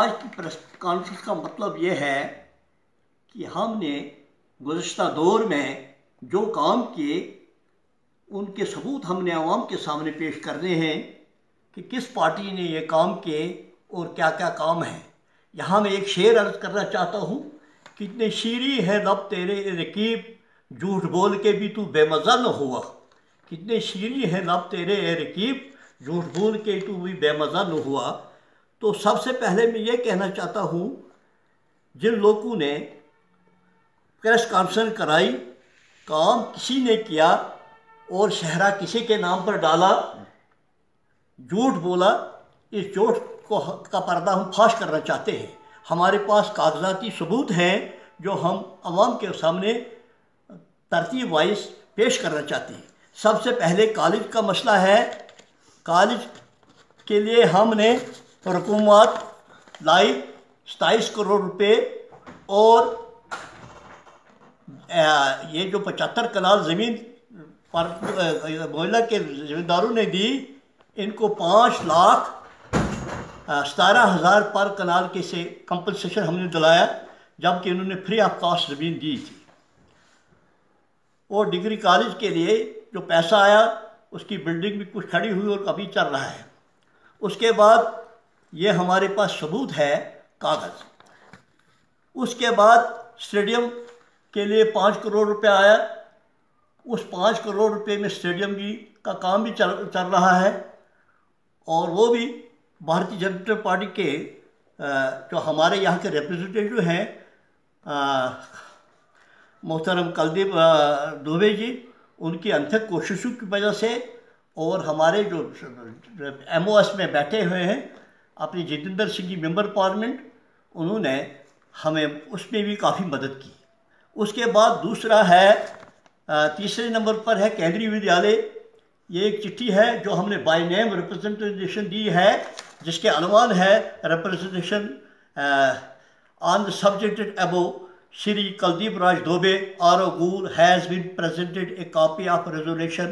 आज की press conference का मतलब ये है कि हमने गुज़श्ता दौर में जो काम किए उनके सबूत हमने आवाम के सामने पेश करने हैं कि किस पार्टी ने ये काम किए और क्या क्या काम है। यहाँ मैं एक शेर अर्ज़ करना चाहता हूँ, कितने शीरी है लब तेरे रकीब, झूठ बोल के भी तू बेमज़ा न हुआ। कितने शीरी है लब तेरे रकीब, झूठ बोल के तू भी बेमज़ा न हुआ। तो सबसे पहले मैं ये कहना चाहता हूँ, जिन लोगों ने प्रेस कॉन्फ्रेंस कराई, काम किसी ने किया और शहरा किसी के नाम पर डाला, झूठ बोला, इस झूठ का पर्दा हम फाश करना चाहते हैं। हमारे पास कागजाती सबूत हैं जो हम आवाम के सामने तरतीब वाइज पेश करना चाहते हैं। सबसे पहले कॉलेज का मसला है। कॉलेज के लिए हमने हुकूमत लाई 27 करोड़ रुपए और ये जो 75 कनाल ज़मीन पर मोहल्ला के ज़मींदारों ने दी, इनको 5,17,000 पर कनाल के से कंपनसेशन हमने दिलाया, जबकि इन्होंने फ्री ऑफ कास्ट ज़मीन दी थी। और डिग्री कॉलेज के लिए जो पैसा आया उसकी बिल्डिंग भी कुछ खड़ी हुई और अभी चल रहा है। उसके बाद ये हमारे पास सबूत है कागज़। उसके बाद स्टेडियम के लिए 5 करोड़ रुपया आया। उस 5 करोड़ रुपए में स्टेडियम की का काम भी चल रहा है और वो भी भारतीय जनता पार्टी के जो हमारे यहाँ के रिप्रेजेंटेटिव हैं मोहतरम कुलदीप दुबे जी, उनकी अनथक कोशिशों की वजह से और हमारे जो MOS में बैठे हुए हैं अपनी जितेंद्र सिंह जी मेंबर पार्लियामेंट, उन्होंने हमें उसमें भी काफ़ी मदद की। उसके बाद दूसरा है, तीसरे नंबर पर है केंद्रीय विद्यालय। ये एक चिट्ठी है जो हमने बाय नेम रिप्रेजेंटेशन दी है, जिसके अनुमान है representation on the subject above Shri Kuldeep Raj Dubey R Gool has been presented a copy of resolution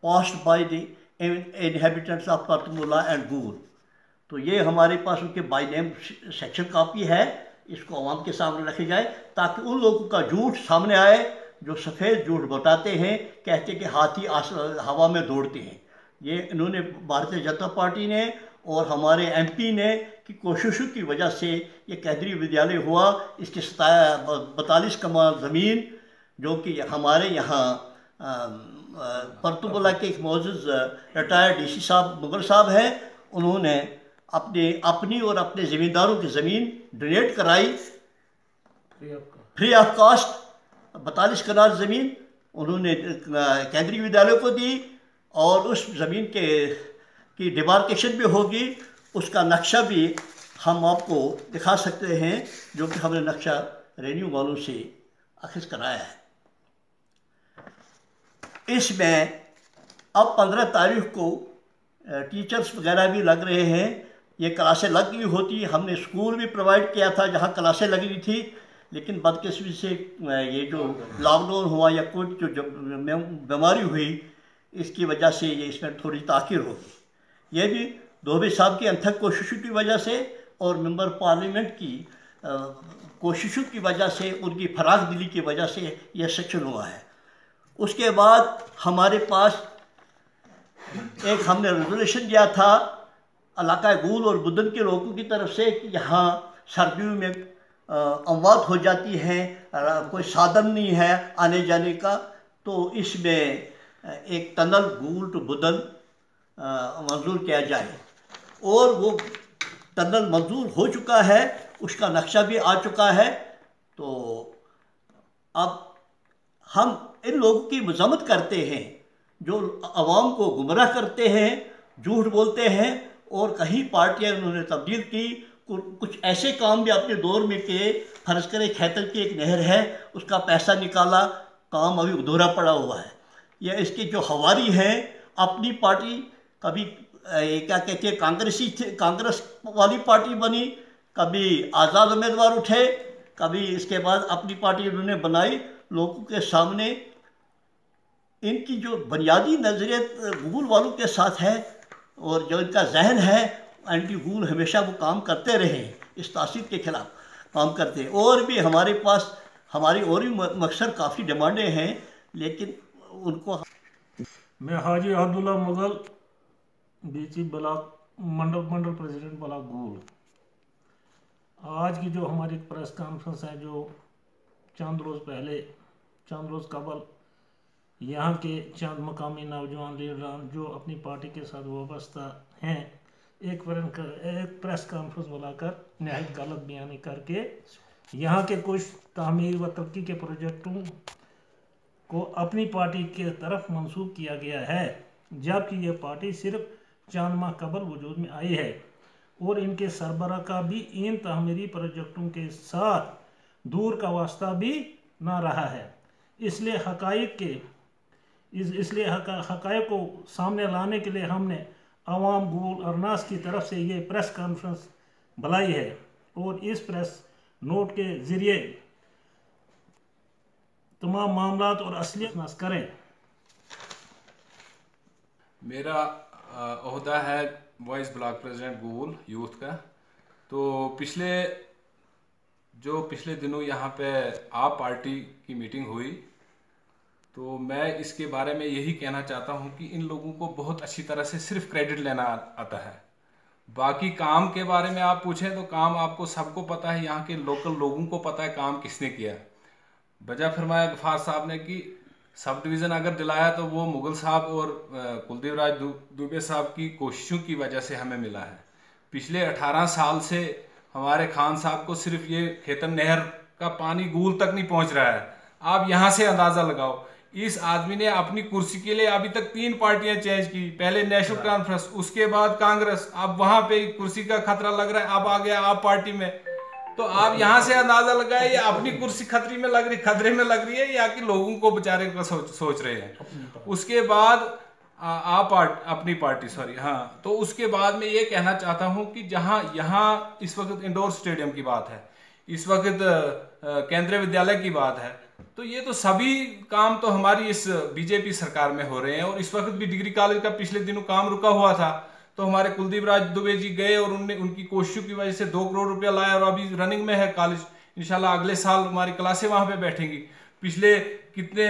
passed by the inhabitants of Paratmulla and Gool. तो ये हमारे पास उनके बाय नेम सेक्शन कॉपी है, इसको आवाम के सामने रखी जाए ताकि उन लोगों का झूठ सामने आए जो सफ़ेद झूठ बताते हैं, कहते कि हाथी हवा में दौड़ते हैं। ये इन्होंने भारतीय जनता पार्टी ने और हमारे MP ने की कोशिशों की वजह से ये केंद्रीय विद्यालय हुआ। इसके 42 कनाल ज़मीन जो कि हमारे यहाँ परतुबला के एक मौजूद रिटायर्ड DC साहब मुगल साहब हैं, उन्होंने अपनी और अपने ज़मींदारों की ज़मीन डोनेट कराई फ्री ऑफ कास्ट। 42 कनाल ज़मीन उन्होंने केंद्रीय विद्यालय को दी और उस ज़मीन की डिमार्केशन भी होगी। उसका नक्शा भी हम आपको दिखा सकते हैं, जो कि हमने नक्शा रेन्यू वालों से अखज़ कराया है। इसमें अब 15 तारीख को टीचर्स वगैरह भी लग रहे हैं। ये क्लासें लग गई होती, हमने स्कूल भी प्रोवाइड किया था जहाँ क्लासें लग रही थी, लेकिन बदकिस्मती से ये जो लॉकडाउन हुआ या कोई जो बीमारी हुई, इसकी वजह से ये इसमें थोड़ी ताख़ीर होगी। ये भी दुबे साहब की अनथक कोशिशों की वजह से और मेंबर पार्लियामेंट की कोशिशों की वजह से, उनकी फराग दिली की वजह से यह सेक्शन हुआ है। उसके बाद हमारे पास एक हमने रेजोल्यूशन दिया था इलाका गूल और बुदन के लोगों की तरफ से कि यहाँ सर्दियों में अमवात हो जाती हैं, कोई साधन नहीं है आने जाने का, तो इसमें एक टनल गूल टू बुदन मंजूर किया जाए। और वो टनल मंजूर हो चुका है, उसका नक्शा भी आ चुका है। तो अब हम इन लोगों की मज़म्मत करते हैं जो आवाम को गुमराह करते हैं, झूठ बोलते हैं और कहीं पार्टियाँ उन्होंने तब्दील की, कुछ ऐसे काम भी अपने दौर में किए। फ़र्ज़ करें खैतर की एक नहर है, उसका पैसा निकाला, काम अभी अधूरा पड़ा हुआ है। या इसके जो हवारी हैं अपनी पार्टी, कभी क्या कहते हैं कांग्रेस वाली पार्टी बनी, कभी आज़ाद उम्मीदवार उठे, कभी इसके बाद अपनी पार्टी उन्होंने बनाई। लोगों के सामने इनकी जो बुनियादी नज़रियत गूगल वालों के साथ है और जो इनका जहन है, एंटी गूल हमेशा वो काम करते रहे हैं, इस तासीर के खिलाफ काम करते हैं। और भी हमारे पास हमारी और भी मकसद काफ़ी डिमांडें हैं, लेकिन उनको मैं हाजी अब्दुल्ला मुगल बीची ब्लॉक मंडल प्रेसिडेंट ब्लॉक गूल। आज की जो हमारी प्रेस कॉन्फ्रेंस है, जो चंद रोज़ कबल यहाँ के चंद मकामी नौजवान लीडरान जो अपनी पार्टी के साथ वाबस्ता हैं, एक प्रेस कॉन्फ्रेंस बुलाकर नहायत गलत बयानी करके यहाँ के कुछ तामीर व तरक्की के प्रोजेक्टों को अपनी पार्टी के तरफ मंसूब किया गया है, जबकि यह पार्टी सिर्फ चंद माह कबल वजूद में आई है और इनके सरबराह का भी इन तामीरी प्रोजेक्टों के साथ दूर का वास्ता भी ना रहा है। इसलिए हकायक को सामने लाने के लिए हमने अवाम गूल अरनास की तरफ से ये प्रेस कॉन्फ्रेंस बुलाई है और इस प्रेस नोट के ज़रिए तमाम मामलात और असलियत नश करें। मेरा ओहदा है वाइस ब्लॉक प्रेसिडेंट गूल यूथ का। तो पिछले दिनों यहाँ पे आप पार्टी की मीटिंग हुई, तो मैं इसके बारे में यही कहना चाहता हूँ कि इन लोगों को बहुत अच्छी तरह से सिर्फ क्रेडिट लेना आता है। बाकी काम के बारे में आप पूछें तो काम आपको सबको पता है, यहाँ के लोकल लोगों को पता है काम किसने किया। वजह फरमाया गफार साहब ने कि सब डिवीज़न अगर दिलाया तो वो मुगल साहब और कुलदीप राज दुबे साहब की कोशिशों की वजह से हमें मिला है। पिछले 18 साल से हमारे खान साहब को सिर्फ ये खेतन नहर का पानी गूल तक नहीं पहुंच रहा है। आप यहाँ से अंदाज़ा लगाओ, इस आदमी ने अपनी कुर्सी के लिए अभी तक 3 पार्टियां चेंज की, पहले नेशनल कॉन्फ्रेंस, उसके बाद कांग्रेस, अब वहां पे कुर्सी का खतरा लग रहा है, अब आ गया आप पार्टी में। तो आप यहाँ से अंदाजा लगाए ये अपनी कुर्सी खतरे में लग रही है या कि लोगों को बेचारे को सोच रहे हैं। उसके बाद आप अपनी पार्टी सॉरी हाँ, तो उसके बाद मैं ये कहना चाहता हूँ कि जहाँ यहाँ इस वक्त इंडोर स्टेडियम की बात है, इस वक्त केंद्रीय विद्यालय की बात है, तो ये तो सभी काम तो हमारी इस बीजेपी सरकार में हो रहे हैं। और इस वक्त भी डिग्री कॉलेज का पिछले दिनों काम रुका हुआ था, तो हमारे कुलदीप राज दुबे जी गए और उनकी कोशिशों की वजह से 2 करोड़ रुपया लाया और अभी रनिंग में है कॉलेज। इंशाल्लाह अगले साल हमारी क्लासें वहां पे बैठेंगी। पिछले कितने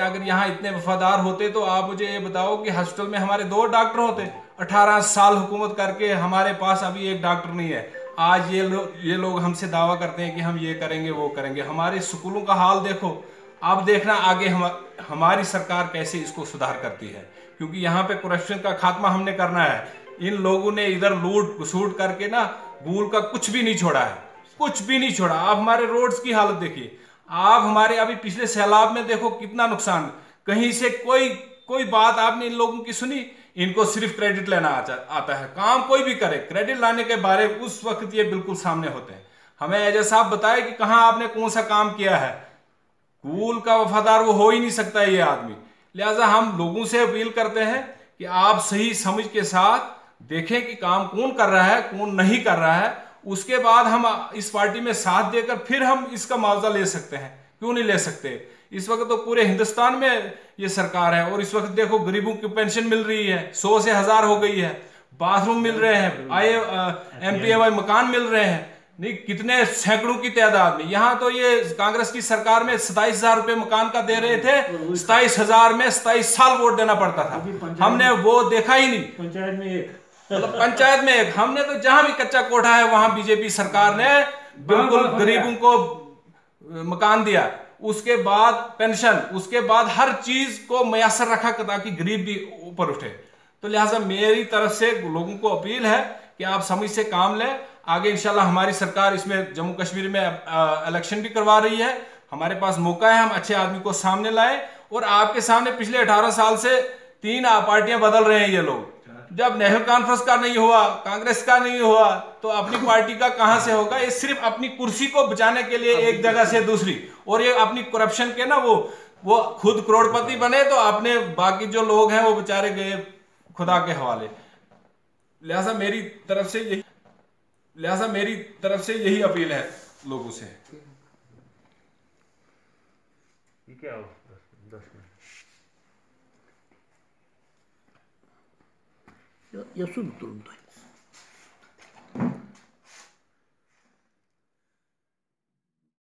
अगर यहाँ इतने वफादार होते तो आप मुझे ये बताओ कि हॉस्पिटल में हमारे 2 डॉक्टर होते। 18 साल हुकूमत करके हमारे पास अभी एक डॉक्टर नहीं है। आज ये लोग हमसे दावा करते हैं कि हम ये करेंगे वो करेंगे। हमारे स्कूलों का हाल देखो, अब देखना आगे हमारी सरकार कैसे इसको सुधार करती है, क्योंकि यहाँ पे करप्शन का खात्मा हमने करना है। इन लोगों ने इधर लूट घसूट करके ना गूल का कुछ भी नहीं छोड़ा है, कुछ भी नहीं छोड़ा। आप हमारे रोड्स की हालत देखिए, आप हमारे अभी पिछले सैलाब में देखो कितना नुकसान, कहीं से कोई बात आपने इन लोगों की सुनी। इनको सिर्फ क्रेडिट लेना आता है, काम कोई भी करे क्रेडिट लाने के बारे उस वक्त ये बिल्कुल सामने होते हैं। हमें एजाज साहब बताए कि कहां आपने कौन सा काम किया है। गूल का वफादार वो हो ही नहीं सकता ये आदमी। लिहाजा हम लोगों से अपील करते हैं कि आप सही समझ के साथ देखें कि काम कौन कर रहा है कौन नहीं कर रहा है, उसके बाद हम इस पार्टी में साथ देकर फिर हम इसका मुआवजा ले सकते हैं। क्यों नहीं ले सकते? इस वक्त तो पूरे हिंदुस्तान में ये सरकार है और इस वक्त देखो गरीबों की पेंशन मिल रही है, 100 से 1000 हो गई है, बाथरूम मिल रहे हैं, MPAY मकान मिल रहे हैं, नहीं कितने सैकड़ों की तादाद में। यहाँ तो ये कांग्रेस की सरकार में 27,000 रुपए मकान का दे रहे थे, 27,000 में 27 साल वोट देना पड़ता था। हमने वो देखा ही नहीं। पंचायत में एक हमने तो जहां भी कच्चा कोठा है वहां बीजेपी सरकार ने बिल्कुल गरीबों को मकान दिया, उसके बाद पेंशन, उसके बाद हर चीज को मयसर रखा ताकि गरीब भी ऊपर उठे। तो लिहाजा मेरी तरफ से लोगों को अपील है कि आप समझ से काम लें। आगे इंशाल्लाह हमारी सरकार इसमें जम्मू कश्मीर में इलेक्शन भी करवा रही है, हमारे पास मौका है, हम अच्छे आदमी को सामने लाएं। और आपके सामने पिछले 18 साल से 3 पार्टियां बदल रहे हैं ये लोग। जब नेशनल कॉन्फ्रेंस का नहीं हुआ, कांग्रेस का नहीं हुआ, तो अपनी पार्टी का कहां से होगा? ये सिर्फ अपनी कुर्सी को बचाने के लिए एक जगह से दूसरी, और ये अपनी करप्शन के ना वो खुद करोड़पति बने तो अपने बाकी जो लोग हैं वो बेचारे गए खुदा के हवाले। लिहाजा मेरी तरफ से यही अपील है लोगों से। क्या हो 10 मिनट ya sunuturum da.